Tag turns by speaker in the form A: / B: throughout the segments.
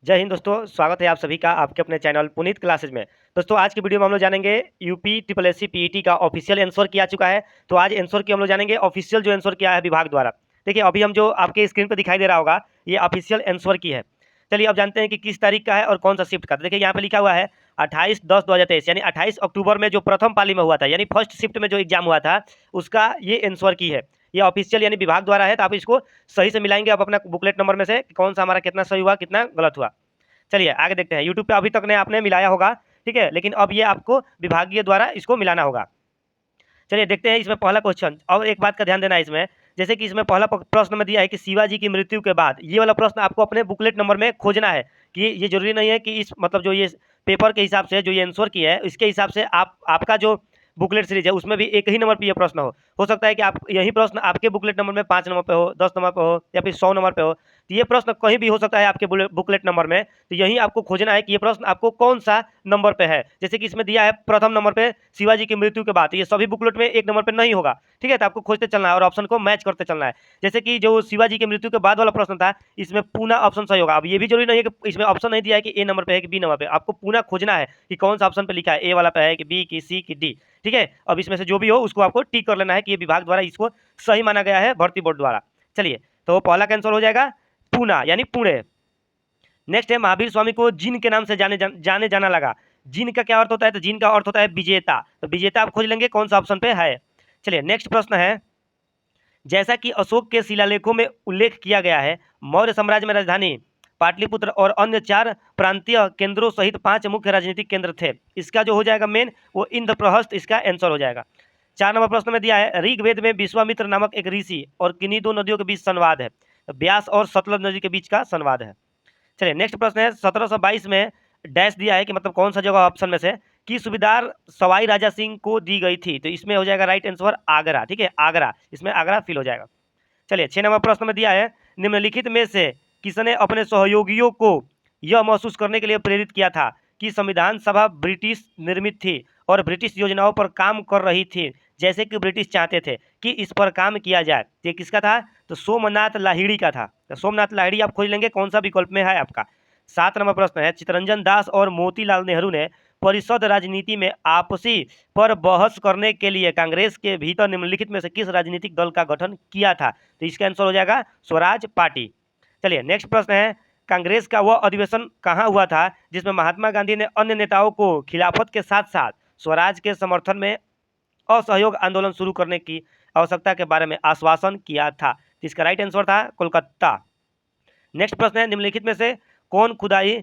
A: जय हिंद दोस्तों, स्वागत है आप सभी का आपके अपने चैनल पुनीत क्लासेज में। दोस्तों आज की वीडियो में हम लोग जानेंगे UP triple S C PET का ऑफिशियल आंसर किया चुका है। तो आज आंसर की हम लोग जानेंगे ऑफिशियल जो आंसर किया है विभाग द्वारा। देखिए अभी हम जो आपके स्क्रीन पर दिखाई दे रहा होगा ये ऑफिशियल आंसर की है। चलिए अब जानते हैं कि किस तारीख का है और कौन सा शिफ्ट का। तो देखिए यहाँ पे लिखा हुआ है 28/10/2023 यानी 28 अक्टूबर में जो प्रथम पाली में हुआ था यानी फर्स्ट शिफ्ट में जो एग्जाम हुआ था उसका ये आंसर की है। ये ऑफिशियल यानी विभाग द्वारा है, तो आप इसको सही से मिलाएंगे आप अपना बुकलेट नंबर में से कि कौन सा हमारा कितना सही हुआ कितना गलत हुआ। चलिए आगे देखते हैं। यूट्यूब पे अभी तक ने आपने मिलाया होगा, ठीक है, लेकिन अब ये आपको विभागीय द्वारा इसको मिलाना होगा। चलिए देखते हैं इसमें पहला क्वेश्चन। और एक बात का ध्यान देना है इसमें, जैसे कि इसमें पहला प्रश्न में दिया है कि शिवाजी की मृत्यु के बाद, ये वाला प्रश्न आपको अपने बुकलेट नंबर में खोजना है। कि ये जरूरी नहीं है कि इस मतलब जो ये पेपर के हिसाब से जो ये आंसर की है इसके हिसाब से आपका जो बुकलेट सीरीज है उसमें भी एक ही नंबर पे ये प्रश्न हो सकता है कि आप यही प्रश्न आपके बुकलेट नंबर में 5 नंबर पे हो, 10 नंबर पे हो या फिर 100 नंबर पे हो। तो ये प्रश्न कहीं भी हो सकता है आपके बुकलेट नंबर में। तो यही आपको खोजना है कि ये प्रश्न आपको कौन सा नंबर पे है। जैसे कि इसमें दिया है प्रथम नंबर पे शिवाजी की मृत्यु के बाद, ये सभी बुकलेट में एक नंबर पे नहीं होगा, ठीक है। तो आपको खोजते चलना है और ऑप्शन को मैच करते चलना है। जैसे कि जो शिवाजी की मृत्यु के बाद वाला प्रश्न था इसमें पूना ऑप्शन सही होगा। अब ये भी जरूरी नहीं है कि इसमें ऑप्शन नहीं दिया है कि ए नंबर पे है कि बी नंबर पे, आपको पूना खोजना है कि कौन सा ऑप्शन पे लिखा है, ए वाला पे है कि बी की सी की डी, ठीक है। अब इसमें से जो भी हो उसको आपको टिक कर लेना है कि ये विभाग द्वारा इसको सही माना गया है भर्ती बोर्ड द्वारा। चलिए तो पहला का आंसर हो जाएगा पूना यानी पुणे। नेक्स्ट है महावीर स्वामी को जिन के नाम से जाने जाना लगा। जिन का क्या अर्थ होता है? तो जिन का अर्थ होता है विजेता। तो विजेता आप खोज लेंगे कौन सा ऑप्शन पे है। चलिए नेक्स्ट प्रश्न है, जैसा कि अशोक के शिलालेखों में उल्लेख किया गया है, मौर्य साम्राज्य में राजधानी पाटलिपुत्र और अन्य 4 प्रांतीय केंद्रों सहित 5 मुख्य राजनीतिक केंद्र थे। इसका जो हो जाएगा मेन वो इंद्रप्रहस्त इसका आंसर हो जाएगा। 4 नंबर प्रश्न में दिया है, ऋग्वेद में विश्वामित्र नामक एक ऋषि और किन्हीं दो नदियों के बीच संवाद है। तो ब्यास और सतलज नदी के बीच का संवाद है। चलिए नेक्स्ट प्रश्न है, 1722 में डैश दिया है कि मतलब कौन सा जगह ऑप्शन में से की सुबेदार सवाई राजा सिंह को दी गई थी। तो इसमें हो जाएगा राइट आंसर आगरा, ठीक है, आगरा, इसमें आगरा फिल हो जाएगा। चलिए 6 नंबर प्रश्न में दिया है, निम्नलिखित में से किसने अपने सहयोगियों को यह महसूस करने के लिए प्रेरित किया था कि संविधान सभा ब्रिटिश निर्मित थी और ब्रिटिश योजनाओं पर काम कर रही थी, जैसे कि ब्रिटिश चाहते थे कि इस पर काम किया जाए। ये किसका था? तो सोमनाथ लाहिड़ी का था। तो सोमनाथ लाहिड़ी आप खोज लेंगे कौन सा विकल्प में है आपका। 7 नंबर प्रश्न है, चित्तरंजन दास और मोतीलाल नेहरू ने परिषद राजनीति में आपसी पर बहस करने के लिए कांग्रेस के भीतर निम्नलिखित में से किस राजनीतिक दल का गठन किया था। तो इसका आंसर हो जाएगा स्वराज पार्टी। चलिए नेक्स्ट प्रश्न है, कांग्रेस का वह अधिवेशन कहाँ हुआ था जिसमें महात्मा गांधी ने अन्य नेताओं को खिलाफत के साथ साथ स्वराज के समर्थन में असहयोग आंदोलन शुरू करने की आवश्यकता के बारे में आश्वासन किया था। तो इसका राइट आंसर था कोलकाता। नेक्स्ट प्रश्न है, निम्नलिखित में से कौन खुदाई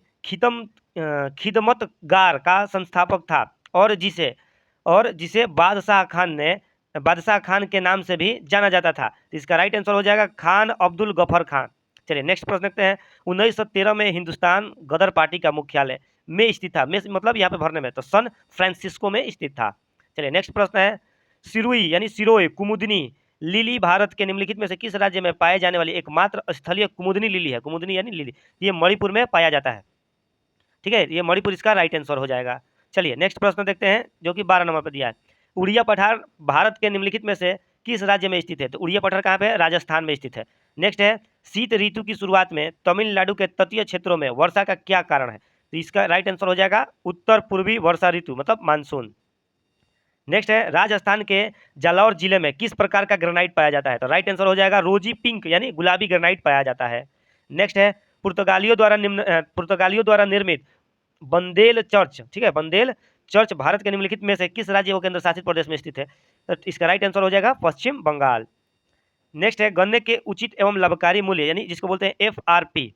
A: खिदमतगार का संस्थापक था और जिसे बादशाह खान के नाम से भी जाना जाता था। तो इसका राइट आंसर हो जाएगा खान अब्दुल गफर खान। चलिए नेक्स्ट प्रश्न देखते हैं, 1913 में हिंदुस्तान गदर पार्टी का मुख्यालय में स्थित था। में मतलब यहाँ पे भरने में, तो सन फ्रांसिस्को में स्थित था। चलिए नेक्स्ट प्रश्न है, सिरुई यानी सिरोय कुमुदनी लिली भारत के निम्नलिखित में से किस राज्य में पाए जाने वाली एकमात्र स्थलीय कुमुदनी लिली है। कुमुदनी यानी लिली, ये मणिपुर में पाया जाता है, ठीक है, ये मणिपुर इसका राइट आंसर हो जाएगा। चलिए नेक्स्ट प्रश्न देखते हैं जो कि 12 नंबर पर दिया है, उड़िया पठार भारत के निम्नलिखित में से किस राज्य में स्थित है। तो उड़िया पठार कहाँ पे है? राजस्थान में स्थित है। नेक्स्ट है, शीत ऋतु की शुरुआत में तमिलनाडु के तटीय क्षेत्रों में वर्षा का क्या कारण है। तो इसका राइट आंसर हो जाएगा उत्तर पूर्वी वर्षा ऋतु मतलब मानसून। नेक्स्ट है, राजस्थान के जालौर जिले में किस प्रकार का ग्रेनाइट पाया जाता है। तो राइट आंसर हो जाएगा रोजी पिंक यानी गुलाबी ग्रेनाइट पाया जाता है। नेक्स्ट है, पुर्तगालियों द्वारा निर्मित बंदेल चर्च, ठीक है, बंदेल चर्च भारत के निम्नलिखित में से किस राज्य व केंद्र शासित प्रदेश में स्थित है। तो इसका राइट आंसर हो जाएगा पश्चिम बंगाल। नेक्स्ट है, गन्ने के उचित एवं लाभकारी मूल्य यानी जिसको बोलते हैं FRP,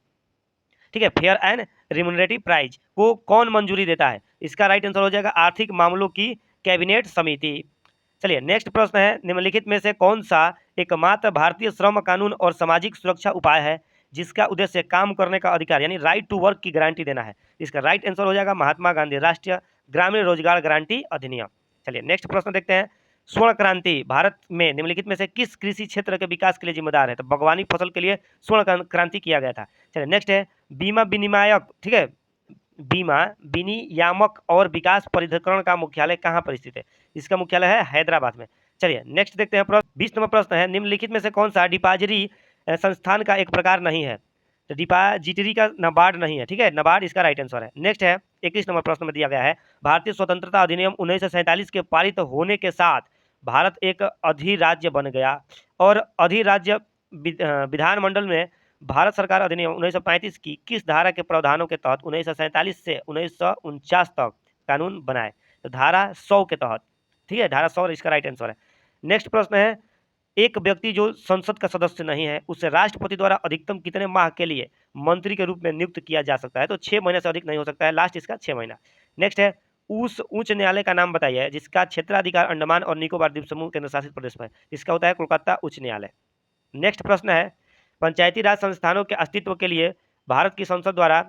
A: ठीक है, फेयर एंड रिम्यूनरेटिव प्राइस को कौन मंजूरी देता है। इसका राइट आंसर हो जाएगा आर्थिक मामलों की कैबिनेट समिति। चलिए नेक्स्ट प्रश्न है, निम्नलिखित में से कौन सा एकमात्र भारतीय श्रम कानून और सामाजिक सुरक्षा उपाय है जिसका उद्देश्य काम करने का अधिकार यानी राइट टू वर्क की गारंटी देना है। इसका राइट आंसर हो जाएगा महात्मा गांधी राष्ट्रीय ग्रामीण रोजगार गारंटी अधिनियम। चलिए नेक्स्ट प्रश्न देखते हैं, स्वर्ण क्रांति भारत में निम्नलिखित में से किस कृषि क्षेत्र के विकास के लिए जिम्मेदार है। तो बागवानी फसल के लिए स्वर्ण क्रांति किया गया था। चलिए नेक्स्ट है, बीमा विनियामक, ठीक है, बीमा विनियामक और विकास प्राधिकरण का मुख्यालय कहाँ पर स्थित है। इसका मुख्यालय है हैदराबाद में। चलिए नेक्स्ट देखते हैं प्रश्न 20 नंबर प्रश्न है, निम्नलिखित में से कौन सा डिपाजिटरी संस्थान का एक प्रकार नहीं है। तो डिपाजिटरी का नाबार्ड नहीं है, ठीक है, नाबार्ड इसका राइट आंसर है। नेक्स्ट है 21 नंबर प्रश्न में दिया गया है, भारतीय स्वतंत्रता अधिनियम 1947 के पारित होने के साथ भारत एक अधिराज्य बन गया और अधिराज्य विधानमंडल में भारत सरकार अधिनियम 1935 की किस धारा के प्रावधानों के तहत 1947 से 1949 तक कानून बनाए? तो धारा 100 के तहत, ठीक है, धारा 100 इसका राइट आंसर है। नेक्स्ट प्रश्न है, एक व्यक्ति जो संसद का सदस्य नहीं है उसे राष्ट्रपति द्वारा अधिकतम कितने माह के लिए मंत्री के रूप में नियुक्त किया जा सकता है? तो 6 महीने से अधिक नहीं हो सकता है, लास्ट इसका 6 महीना। नेक्स्ट है, उस उच्च न्यायालय का नाम बताइए जिसका क्षेत्राधिकार अंडमान और निकोबार द्वीप समूह केंद्र शासित प्रदेश में, इसका होता है कोलकाता उच्च न्यायालय। नेक्स्ट प्रश्न है, पंचायती राज संस्थानों के अस्तित्व के लिए भारत की संसद द्वारा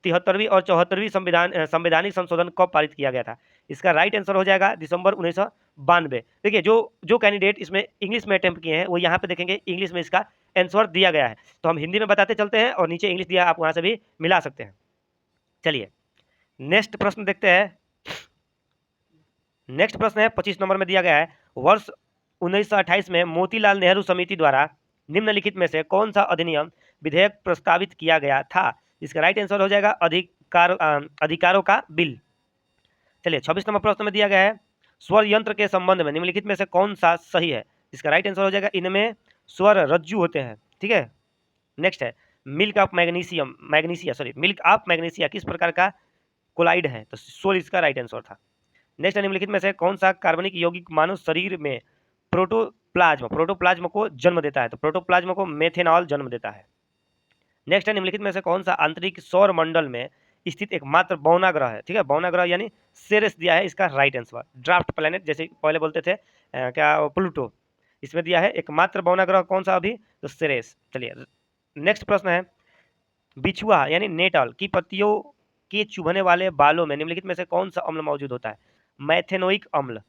A: 73वीं और 74वीं संवैधानिक संशोधन कब पारित किया गया था? इसका राइट आंसर हो जाएगा दिसंबर 1992। देखिए जो जो कैंडिडेट इसमें इंग्लिश में अटेम्प्ट किए हैं वो यहाँ पे देखेंगे इंग्लिश में इसका आंसर दिया गया है, तो हम हिंदी में बताते चलते हैं और नीचे इंग्लिश दिया आप वहाँ से भी मिला सकते हैं। चलिए नेक्स्ट प्रश्न देखते हैं। नेक्स्ट प्रश्न है 25 नंबर में दिया गया है, वर्ष 1928 में मोतीलाल नेहरू समिति द्वारा निम्नलिखित में से कौन सा अधिनियम विधेयक प्रस्तावित किया गया था? इसका राइट आंसर हो जाएगा अधिकारों का बिल। चलिए 26 नंबर प्रश्न में दिया गया है, स्वर यंत्र के संबंध में निम्नलिखित में से कौन सा सही है? इसका राइट आंसर हो जाएगा इनमें स्वर रज्जु होते हैं, ठीक है। नेक्स्ट है, मिल्क ऑफ मैग्नीसिया किस प्रकार का कोलाइड है? तो स्वर इसका राइट आंसर था। नेक्स्ट है, निम्नलिखित में से कौन सा कार्बनिक यौगिक मानव शरीर में प्रोटोप्लाज्म को जन्म देता है? तो प्रोटोप्लाज्म को मेथेनॉल जन्म देता है। नेक्स्ट है, निम्नलिखित में से कौन सा आंतरिक सौर मंडल में स्थित एकमात्र बौना ग्रह है? ठीक है, बौना ग्रह यानी सेरेस दिया है, इसका राइट आंसर। ड्राफ्ट प्लैनेट जैसे पहले बोलते थे क्या प्लूटो, इसमें दिया है एकमात्र बौना ग्रह कौन सा अभी? तो सेरेस। चलिए नेक्स्ट प्रश्न है, बिछुआ यानी नेटल की पत्तियों के चुभने वाले बालों में निम्नलिखित में से कौन सा अम्ल मौजूद होता है? मैथेनोइक अम्ल।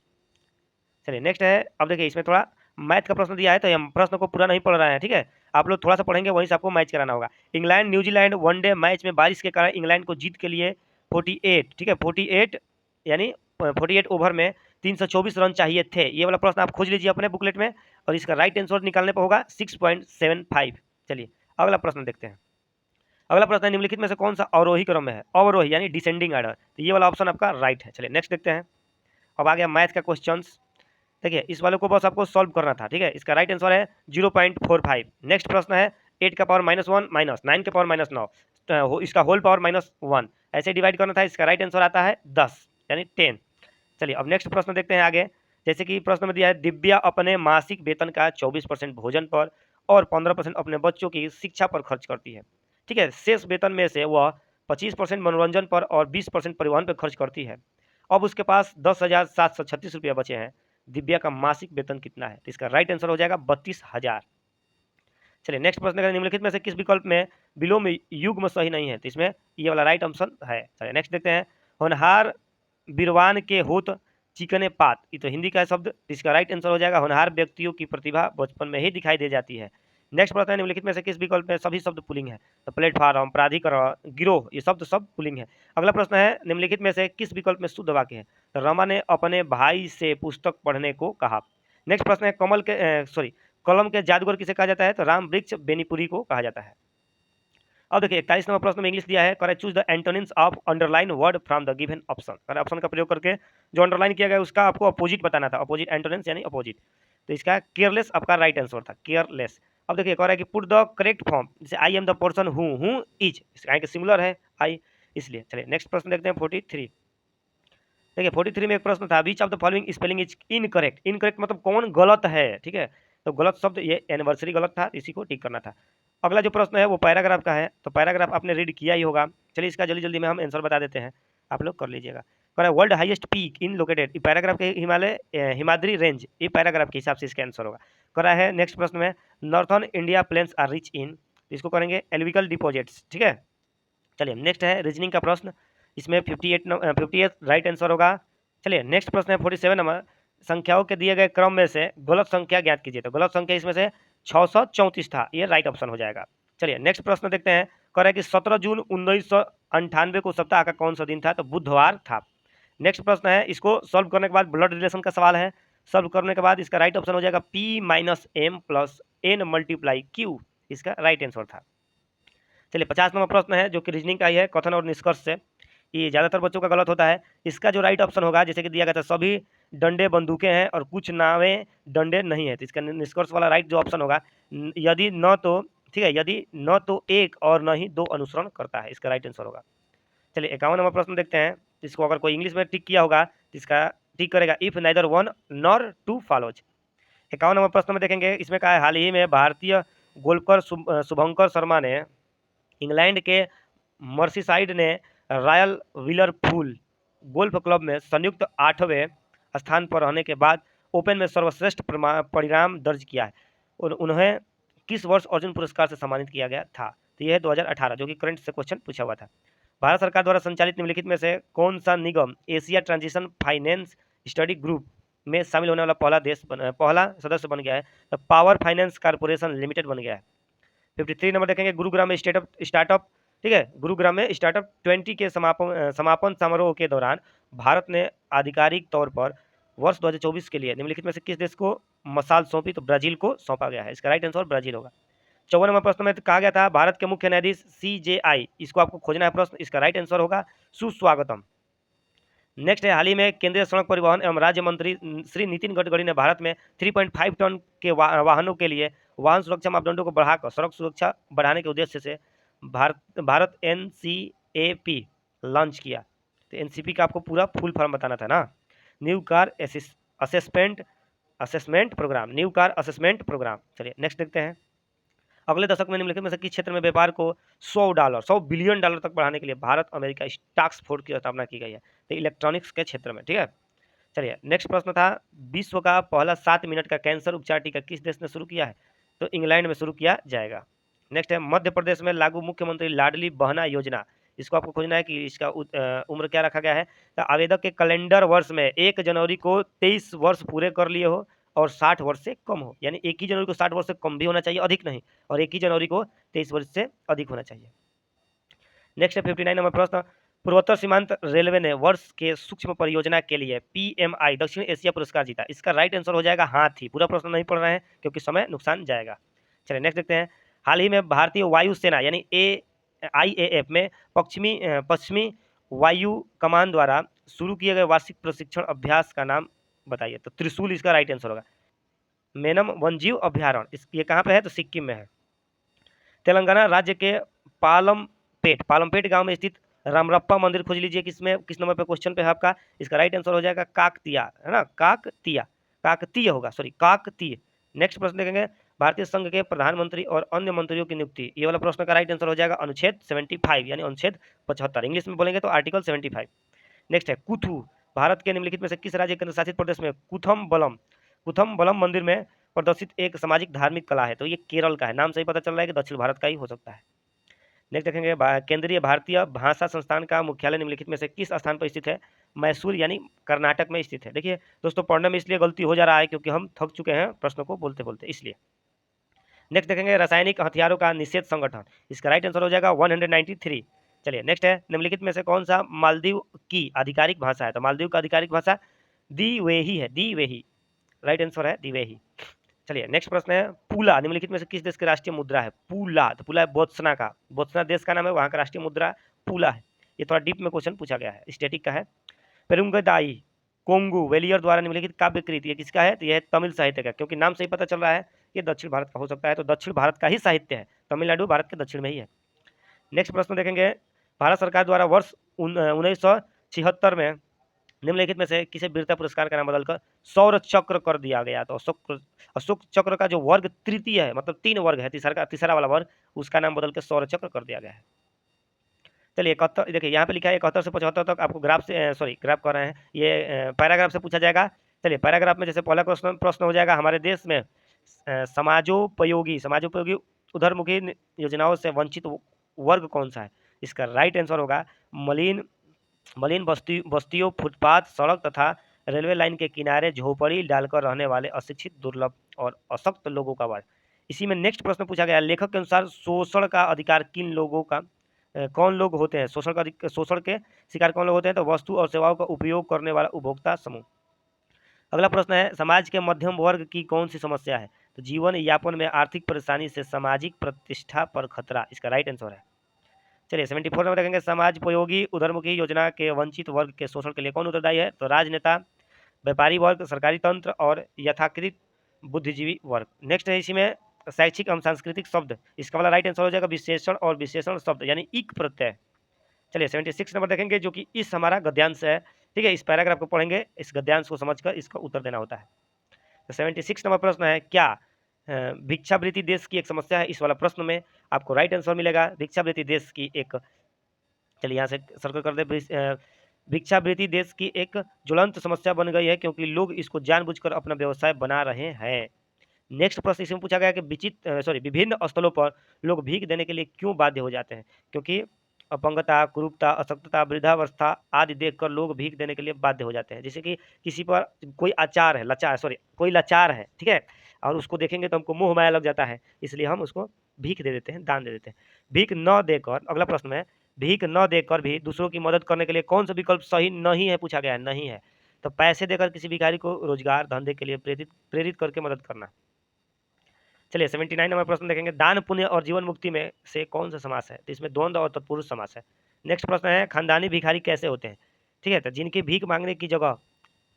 A: चलिए नेक्स्ट है, अब देखिए इसमें थोड़ा मैथ का प्रश्न दिया है तो हम प्रश्न को पूरा नहीं पढ़ रहे हैं, ठीक है, आप लोग थोड़ा सा पढ़ेंगे वहीं से आपको मैच कराना होगा। इंग्लैंड न्यूजीलैंड वनडे मैच में बारिश के कारण इंग्लैंड को जीत के लिए 48, ठीक है, 48 यानी 48 ओवर में 324 रन चाहिए थे। ये वाला प्रश्न आप खोज लीजिए अपने बुकलेट में और इसका राइट आंसर निकालने पर होगा 6.75। चलिए अगला प्रश्न देखते हैं। अगला प्रश्न है, निम्नलिखित में से कौन सा अवरोही क्रम में है? अवरोही यानी डिसेंडिंग ऑर्डर, तो ये वाला ऑप्शन आपका राइट है। चलिए नेक्स्ट देखते हैं। अब आ गया मैथ का क्वेश्चन, देखिए इस वाले को बस आपको सॉल्व करना था, ठीक है, इसका राइट आंसर है 0.45। नेक्स्ट प्रश्न है 8 का पावर -1 माइनस 9 के पावर -9 इसका होल पावर -1 ऐसे डिवाइड करना था, इसका राइट आंसर आता है 10 यानी 10। चलिए अब नेक्स्ट प्रश्न देखते हैं आगे। जैसे कि प्रश्न में दिया है, दिव्या अपने मासिक वेतन का 24% भोजन पर और 15% अपने बच्चों की शिक्षा पर खर्च करती है, ठीक है, शेष वेतन में से वह 25% मनोरंजन पर और 20% परिवहन पर खर्च करती है। अब उसके पास 10,736 रुपया बचे हैं, दिव्या का मासिक वेतन कितना है? तो इसका राइट आंसर हो जाएगा 32,000। चलिए नेक्स्ट प्रश्न है, निम्नलिखित में से किस विकल्प में विलोम युग्म सही नहीं है? तो इसमें ये वाला राइट ऑप्शन है। चलिए नेक्स्ट देखते हैं, होनहार बिरवान के होत चिकने पात, ये तो हिंदी का शब्द, इसका राइट आंसर हो जाएगा होनहार व्यक्तियों की प्रतिभा बचपन में ही दिखाई दे जाती है। नेक्स्ट प्रश्न है, निम्नलिखित में से किस विकल्प में सभी शब्द पुलिंग है? तो प्लेटफार्म, प्राधिकरण, गिरोह, ये शब्द सब पुलिंग है। अगला प्रश्न है, निम्नलिखित में से किस विकल्प में शुद्ध वाक्य है? तो रमा ने अपने भाई से पुस्तक पढ़ने को कहा। नेक्स्ट प्रश्न है, कलम के जादूगर किसे कहा जाता है? तो राम वृक्ष बेनीपुरी को कहा जाता है। अब देखिए 41 नंबर प्रश्न में इंग्लिश दिया है, correct choose the antonyms of underline word from the given option. Correct option का प्रयोग करके जो अंडरलाइन किया गया उसका आपको अपोजिट बताना था, अपोजिट एंटोनिम्स यानी अपोजिट। तो इसका केयरलेस आपका राइट आंसर था, केयरलेस। अब देखिए कह रहा है कि पुट द करेक्ट फॉर्म, जैसे I am the person who is, इसका सिंगुलर है आई, इसलिए। चलिए नेक्स्ट प्रश्न देखते हैं 43। देखिए 43 में एक प्रश्न था, which of the following spelling is incorrect. Incorrect मतलब कौन गलत है, ठीक है, तो गलत शब्द ये एनिवर्सरी गलत था, इसी को टिक करना था। अगला जो प्रश्न है वो पैराग्राफ का है, तो पैराग्राफ आपने रीड किया ही होगा। चलिए इसका जल्दी जल्दी में हम आंसर बता देते हैं, आप लोग कर लीजिएगा। कह रहा है world highest peak in located, ये पैराग्राफ के हिमाद्री रेंज, ये पैराग्राफ के हिसाब से इसका आंसर होगा। कह रहा है नेक्स्ट प्रश्न में, northern India plains are rich in, इसको करेंगे एल्विकल डिपॉजिट्स, ठीक है। चलिए नेक्स्ट है रीजनिंग का प्रश्न, इसमें 58 राइट आंसर होगा। चलिए नेक्स्ट प्रश्न है 47 नंबर, संख्याओं के दिए गए क्रम में से गलत संख्या ज्ञात कीजिए। तो गलत संख्या इसमें से 634 था, ये राइट ऑप्शन हो जाएगा। चलिए नेक्स्ट प्रश्न देखते हैं, कह रहा है कि 17 जून 1998 को सप्ताह का कौन सा दिन था? तो बुधवार था। नेक्स्ट प्रश्न है, इसको सॉल्व करने के बाद ब्लड रिलेशन का सवाल है, सॉल्व करने के बाद इसका राइट ऑप्शन हो जाएगा P - M + N × Q, इसका राइट आंसर था। चलिए 50 नंबर प्रश्न है जो कि रीजनिंग का ही है, कथन और निष्कर्ष से। ये ज़्यादातर बच्चों का गलत होता है। इसका जो राइट ऑप्शन होगा, जैसे कि दिया गया था सभी डंडे बंदूकें हैं और कुछ नावें डंडे नहीं है, तो इसका निष्कर्ष वाला राइट जो ऑप्शन होगा, यदि न तो, ठीक है, यदि न तो एक और न ही दो अनुसरण करता है, इसका राइट आंसर होगा। चलिए 51 नंबर प्रश्न देखते हैं। इसको अगर कोई इंग्लिश में टिक किया होगा तो इसका टिक करेगा if neither one nor two follows. 51 number प्रश्न में देखेंगे, इसमें कहा है हाल ही में भारतीय गोल्फर शुभंकर शर्मा ने इंग्लैंड के मर्सीसाइड ने रॉयल विलरपूल गोल्फ क्लब में संयुक्त 8वें स्थान पर रहने के बाद ओपन में सर्वश्रेष्ठ परिणाम दर्ज किया है। उन्हें किस वर्ष अर्जुन पुरस्कार से सम्मानित किया गया था? तो यह है 2018, जो कि करंट से क्वेश्चन पूछा हुआ था। भारत सरकार द्वारा संचालित निम्नलिखित में से कौन सा निगम Asia transition finance study group में शामिल होने वाला पहला सदस्य बन गया है? तो पावर फाइनेंस कारपोरेशन लिमिटेड बन गया है। 53 नंबर देखेंगे, गुरुग्राम में स्टार्टअप, ठीक है, गुरुग्राम में स्टार्टअप 20 के समापन समारोह के दौरान भारत ने आधिकारिक तौर पर वर्ष 2024 के लिए निम्नलिखित में से किस देश को मसाल सौंपी? तो ब्राजील को सौंपा गया है। इसका राइट आंसर ब्राजील होगा। 54 नंबर प्रश्न में कहा गया था भारत के मुख्य न्यायाधीश CJI, इसको आपको खोजना है प्रश्न, इसका राइट आंसर होगा सुस्वागतम। नेक्स्ट है, हाल ही में केंद्रीय सड़क परिवहन एवं राज्य मंत्री श्री नितिन गडकरी ने भारत में 3.5 टन के वाहनों के लिए वाहन सुरक्षा मापदंडों को बढ़ाकर सड़क सुरक्षा बढ़ाने के उद्देश्य से भारत NCAP लॉन्च किया। तो NCP का आपको पूरा फुल फॉर्म बताना था ना, new car assessment programme, new car assessment programme. चलिए नेक्स्ट देखते हैं, अगले दशक में निम्नलिखित में से किस क्षेत्र में व्यापार को $100 बिलियन तक बढ़ाने के लिए भारत अमेरिका टास्क फोर्स की स्थापना की गई है? तो इलेक्ट्रॉनिक्स के क्षेत्र में, ठीक है। चलिए नेक्स्ट प्रश्न था, विश्व का पहला 7 मिनट का कैंसर उपचार टीका किस देश ने शुरू किया है? तो इंग्लैंड में शुरू किया जाएगा। नेक्स्ट है, मध्य प्रदेश में लागू मुख्यमंत्री लाडली बहना योजना, इसको आपको खोजना है कि इसका उम्र क्या रखा गया है? तो आवेदक के कैलेंडर वर्ष में 1 जनवरी को 23 वर्ष पूरे कर लिए हो और 60 वर्ष से कम हो, यानी 1 ही जनवरी को 60 वर्ष से कम भी होना चाहिए, अधिक नहीं, और 1 ही जनवरी को 23 वर्ष से अधिक होना चाहिए। नेक्स्ट है 59 नंबर प्रश्न, पूर्वोत्तर सीमांत रेलवे ने वर्ष के सूक्ष्म परियोजना के लिए PMI दक्षिण एशिया पुरस्कार जीता। इसका राइट आंसर हो जाएगा हाथी। पूरा प्रश्न नहीं पढ़ रहे हैं क्योंकि समय नुकसान जाएगा। चलिए नेक्स्ट देखते हैं, हाल ही में भारतीय वायुसेना यानी IAF में पश्चिमी वायु कमान द्वारा शुरू किए गए वार्षिक प्रशिक्षण अभ्यास का नाम बताइए? तो त्रिशूल इसका राइट आंसर होगा। मेनम वन्यजीव अभ्यारण्य, ये कहाँ पे है? तो सिक्किम में है। तेलंगाना राज्य के पालमपेट गांव में स्थित रामरप्पा मंदिर खोज लीजिए, किस नंबर पे क्वेश्चन पे है आपका? इसका राइट आंसर हो जाएगा काकतीय, है ना, काकतीय होगा, सॉरी काकतीय। नेक्स्ट प्रश्न देखेंगे, भारतीय संघ के प्रधानमंत्री और अन्य मंत्रियों की नियुक्ति, ये वाला प्रश्न का राइट आंसर हो जाएगा अनुच्छेद 75 यानी अनुच्छेद 75, इंग्लिश में बोलेंगे तो आर्टिकल 75। नेक्स्ट है कुथू, भारत के निम्नलिखित में से किस राज्य केंद्र शासित प्रदेश में कुथम बलम मंदिर में प्रदर्शित एक सामाजिक धार्मिक कला है? तो ये केरल का है, नाम से ही पता चल रहा है कि दक्षिण भारत का ही हो सकता है। नेक्स्ट देखेंगे, केंद्रीय भारतीय भाषा संस्थान का मुख्यालय निम्नलिखित में से किस स्थान पर स्थित है? मैसूर यानी कर्नाटक में स्थित है। देखिए दोस्तों, पढ़ने में इसलिए गलती हो जा रहा है क्योंकि हम थक चुके हैं प्रश्नों को बोलते बोलते, इसलिए। नेक्स्ट देखेंगे, रासायनिक हथियारों का निषेध संगठन, इसका राइट आंसर हो जाएगा 193। चलिए नेक्स्ट है, निम्नलिखित में से कौन सा मालदीव की आधिकारिक भाषा है? तो मालदीव का आधिकारिक भाषा दिवेही है, दिवेही, राइट आंसर है दिवेही। चलिए नेक्स्ट प्रश्न है, पूला निम्नलिखित में से किस देश की राष्ट्रीय मुद्रा है? पूला, तो पूला है बोत्सना का, बोत्सना देश का नाम है, वहाँ का राष्ट्रीय मुद्रा पूला है। ये थोड़ा डीप में क्वेश्चन पूछा गया है, स्टैटिक का है। पेरुंगदाई कोंगू वेलियर द्वारा निम्नलिखित काव्यकृत, ये किसका है? तो यह तमिल साहित्य का, क्योंकि नाम से ही पता चल रहा है ये दक्षिण भारत का हो सकता है, तो दक्षिण भारत का ही साहित्य है, तमिलनाडु भारत के दक्षिण में ही है। नेक्स्ट प्रश्न देखेंगे, भारत सरकार द्वारा वर्ष 1976 में निम्नलिखित में से किसे वीरता पुरस्कार का नाम बदलकर सौर चक्र कर दिया गया? तो अशोक चक्र का जो वर्ग तृतीय है, मतलब 3 वर्ग है, तीसरा वाला वर्ग, उसका नाम बदल के सौर चक्र कर दिया गया है। चलिए 71, देखिए यहाँ पे लिखा है 71 से 75 तक आपको ग्राफ कर रहे हैं, ये पैराग्राफ से पूछा जाएगा। चलिए पैराग्राफ में जैसे पहला प्रश्न हो जाएगा, हमारे देश में समाजोपयोगी उधरमुखी योजनाओं से वंचित वर्ग कौन सा है? इसका राइट आंसर होगा मलिन बस्तियों, फुटपाथ, सड़क तथा रेलवे लाइन के किनारे झोपड़ी डालकर रहने वाले अशिक्षित, दुर्लभ और अशक्त लोगों का वर्ग। इसी में नेक्स्ट प्रश्न पूछा गया, लेखक के अनुसार शोषण का अधिकार किन लोगों का कौन लोग होते हैं? शोषण के शिकार कौन लोग होते हैं? तो वस्तु और सेवाओं का उपयोग करने वाला उपभोक्ता समूह। अगला प्रश्न है, समाज के मध्यम वर्ग की कौन सी समस्या है? तो जीवन यापन में आर्थिक परेशानी से सामाजिक प्रतिष्ठा पर खतरा, इसका राइट आंसर है। चलिए 74 नंबर देखेंगे, समाजोपयोगी उधरमुखी योजना के वंचित वर्ग के शोषण के लिए कौन उत्तरदायी है? तो राजनेता, व्यापारी वर्ग, सरकारी तंत्र और यथाकृत बुद्धिजीवी वर्ग। नेक्स्ट है इसी में शैक्षिक एवं सांस्कृतिक शब्द, इसका वाला राइट आंसर हो जाएगा विशेषण और विशेषण शब्द यानी इक प्रत्यय। चलिए 76 नंबर देखेंगे जो कि इस हमारा गद्यांश है, ठीक है। इस पैराग्राफ को पढ़ेंगे, इस गद्यांश को समझकर इसका उत्तर देना होता है। तो 76 नंबर प्रश्न है, क्या भिक्षावृत्ति देश की एक समस्या है? इस वाला प्रश्न में आपको राइट आंसर मिलेगा भिक्षावृत्ति देश की एक, चलिए यहाँ से सर्कल कर दे, भिक्षावृत्ति देश की एक ज्वलंत समस्या बन गई है क्योंकि लोग इसको जानबूझकर अपना व्यवसाय बना रहे हैं। नेक्स्ट प्रश्न इसमें पूछा गया कि विभिन्न स्थलों पर लोग भीख देने के लिए क्यों बाध्य हो जाते हैं? क्योंकि अपंगता, कुरूपता, अशक्तता, वृद्धावस्था आदि देखकर लोग भीख देने के लिए बाध्य हो जाते हैं। जैसे कि किसी पर कोई आचार है, कोई लाचार है, ठीक है, और उसको देखेंगे तो हमको मोह माया लग जाता है, इसलिए हम उसको भीख दे देते हैं, दान दे देते हैं। भीख न देकर, अगला प्रश्न में, भीख न देकर भी दूसरों की मदद करने के लिए कौन सा विकल्प सही नहीं है पूछा गया है? नहीं है। तो पैसे देकर किसी भिखारी को रोजगार धंधे के लिए प्रेरित करके मदद करना। चलिए 79 नंबर प्रश्न देखेंगे, दान पुण्य और जीवन मुक्ति में से कौन सा समास है? तो इसमें द्वंद्व और तत्पुरुष समास है। नेक्स्ट प्रश्न है, खानदानी भिखारी कैसे होते हैं? ठीक है, तो जिनकी भीख मांगने की जगह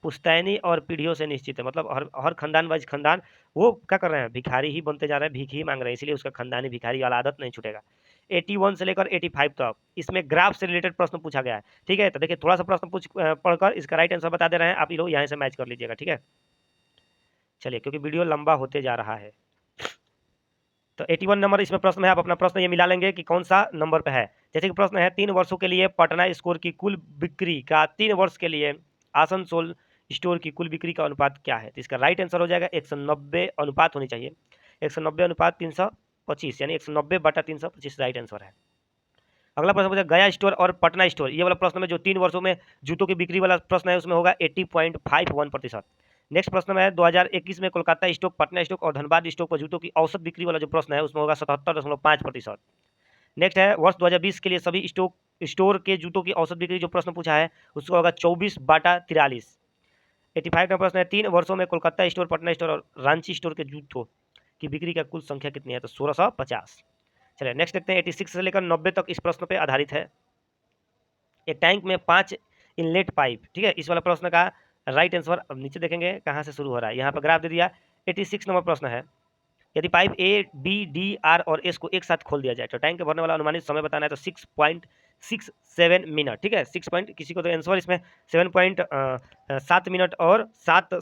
A: पुश्तैनी और पीढ़ियों से निश्चित है, मतलब हर खानदान वाइज खानदान वो क्या कर रहे हैं, भिखारी ही बनते जा रहे हैं, भीख ही मांग रहे हैं, इसलिए उसका खानदानी भिखारी वाला आदत नहीं छूटेगा। 81 से लेकर 85 तक इसमें ग्राफ से रिलेटेड प्रश्न पूछा गया है, ठीक है। तो देखिए थोड़ा सा प्रश्न पढ़कर इसका राइट आंसर बता दे रहे हैं, आप लोग यहाँ से मैच कर लीजिएगा, ठीक है। चलिए क्योंकि वीडियो लंबा होते जा रहा है। तो 81 नंबर इसमें प्रश्न है, आप अपना प्रश्न ये मिला लेंगे कि कौन सा नंबर पे है। जैसे कि प्रश्न है, 3 वर्षों के लिए पटना स्टोर की कुल बिक्री का 3 वर्ष के लिए आसनसोल स्टोर की कुल बिक्री का अनुपात क्या है? तो इसका राइट आंसर हो जाएगा 190 अनुपात होनी चाहिए, 190 अनुपात 325 यानी 190/325 राइट आंसर है। अगला प्रश्न पूछा, गया स्टोर और पटना स्टोर, ये वाला प्रश्न में जो 3 वर्षों में जूतों की बिक्री वाला प्रश्न है उसमें होगा 80.51%। नेक्स्ट प्रश्न में है 2021 में कोलकाता स्टॉक, पटना स्टॉक और धनबाद स्टॉक पर जूतों की औसत बिक्री वाला जो प्रश्न है उसमें होगा 77.5%। नेक्स्ट है वर्ष 2020 के लिए सभी स्टोर के जूतों की औसत बिक्री जो प्रश्न पूछा है उसका होगा 24/43। 85 का प्रश्न है, 3 वर्षों में कोलकाता स्टोर, पटना स्टोर और रांची स्टोर के जूतों की बिक्री का कुल संख्या कितनी है? तो 1650। चलिए नेक्स्ट देखते हैं, 86 से लेकर 90 तक इस प्रश्न पे आधारित है। एक टैंक में 5 इनलेट पाइप, ठीक है, इस वाला प्रश्न का राइट आंसर अब नीचे देखेंगे कहाँ से शुरू हो रहा है, यहाँ पर ग्राफ दे दिया। 86 नंबर प्रश्न है, यदि pipe A, B, D, R और एस को एक साथ खोल दिया जाए तो टैंक के भरने वाला अनुमानित समय बताना है, तो 6.67 मिनट, ठीक है। 6 पॉइंट किसी को तो आंसर इसमें 7 मिनट और 7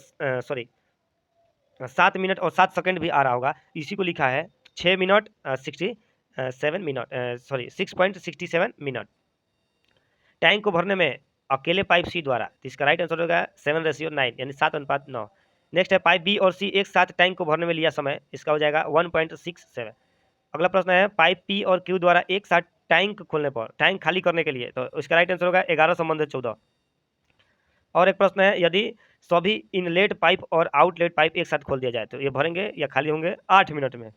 A: मिनट और 7 सेकंड भी आ रहा होगा, इसी को लिखा है 6 मिनट 6.67 मिनट। टैंक को भरने में अकेले पाइप सी द्वारा, तो इसका राइट आंसर होगा 7:9 यानी 7:9। नेक्स्ट है पाइप बी और सी एक साथ टैंक को भरने में लिया समय, इसका हो जाएगा 1.67। अगला प्रश्न है पाइप पी और क्यू द्वारा एक साथ टैंक खोलने पर, टैंक खाली करने के लिए, तो इसका राइट आंसर होगा 11 संबंध 14। और एक प्रश्न है, यदि सभी इनलेट पाइप और आउटलेट पाइप एक साथ खोल दिया जाए तो ये भरेंगे या खाली होंगे 8 मिनट में।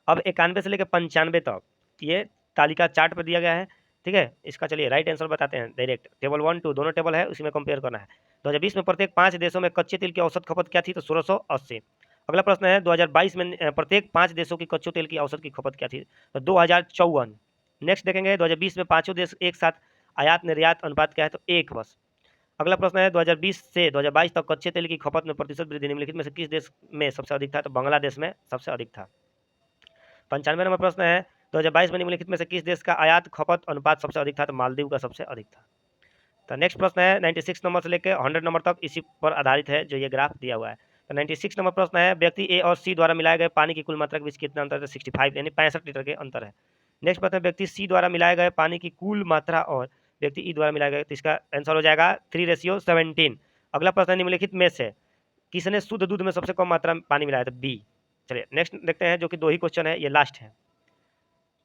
A: अब 91 से लेकर 95 तक ये तालिका चार्ट पर दिया गया है, ठीक है। इसका चलिए राइट आंसर बताते हैं डायरेक्ट, टेबल 1 2 दोनों टेबल है, उसी में कंपेयर करना है। 2020 में प्रत्येक 5 देशों में कच्चे तेल की औसत खपत क्या थी? तो 1680। अगला प्रश्न है 2022 में प्रत्येक 5 देशों की कच्चे तेल की औसत की खपत क्या थी? तो 2054। नेक्स्ट देखेंगे 2020 में पाँचों देश एक साथ आयात निर्यात अनुपात क्या है? तो 1 बस। अगला प्रश्न है 2020 से 2022 तक कच्चे तेल की खपत में प्रतिशत वृद्धि निम्नलिखित में से किस देश में सबसे अधिक था? तो बांग्लादेश में सबसे अधिक था। 95 नंबर प्रश्न है 2022 में निम्नलिखित में से किस देश का आयात खपत अनुपात सबसे अधिक था? तो मालदीव का सबसे अधिक था। तो नेक्स्ट प्रश्न है 96 नंबर से लेकर 100 नंबर तक इसी पर आधारित है जो ये ग्राफ दिया हुआ है। तो 96 नंबर प्रश्न है, व्यक्ति ए और सी द्वारा मिलाए गए पानी की कुल मात्रा के बीच कितना अंतर है? 65 यानी 65 लीटर के अंतर है। नेक्स्ट प्रश्न है, व्यक्ति सी द्वारा मिलाए गए पानी की कुल मात्रा और व्यक्ति ई द्वारा मिलाए गए, तो इसका आंसर हो जाएगा 3:17। अगला प्रश्न है, निम्नलिखित में से किसने शुद्ध दूध में सबसे कम मात्रा में पानी मिलाया? तो बी। चलिए नेक्स्ट देखते हैं जो कि 2 ही क्वेश्चन है, ये लास्ट है।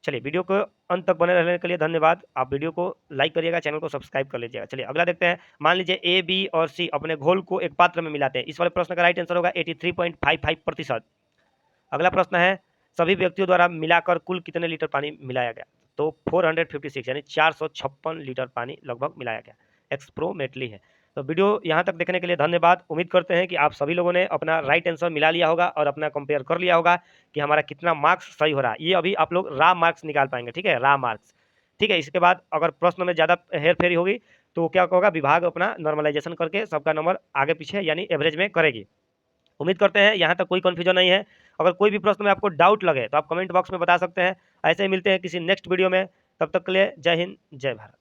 A: चलिए वीडियो को अंत तक बने रहने के लिए धन्यवाद। आप वीडियो को लाइक करिएगा, चैनल को सब्सक्राइब कर लीजिएगा। चलिए अगला देखते हैं, मान लीजिए ए, बी और सी अपने घोल को एक पात्र में मिलाते हैं, इस वाले प्रश्न का राइट आंसर होगा 83.55%। अगला प्रश्न है, सभी व्यक्तियों द्वारा मिलाकर कुल कितने लीटर पानी मिलाया गया? तो 456 यानी 456 लीटर पानी लगभग मिलाया गया, एक्सप्रोमेटली है। तो वीडियो यहाँ तक देखने के लिए धन्यवाद। उम्मीद करते हैं कि आप सभी लोगों ने अपना राइट आंसर मिला लिया होगा और अपना कंपेयर कर लिया होगा कि हमारा कितना मार्क्स सही हो रहा है। ये अभी आप लोग रा मार्क्स निकाल पाएंगे, ठीक है, रा मार्क्स। ठीक है। इसके बाद अगर प्रश्न में ज़्यादा हेर फेरी होगी तो क्या होगा, विभाग अपना नॉर्मलाइजेशन करके सबका नंबर आगे पीछे यानी एवरेज में करेगी। उम्मीद करते हैं यहाँ तक कोई कन्फ्यूजन नहीं है। अगर कोई भी प्रश्न में आपको डाउट लगे तो आप कमेंट बॉक्स में बता सकते हैं। ऐसे ही मिलते हैं किसी नेक्स्ट वीडियो में, तब तक के लिए जय हिंद जय भारत।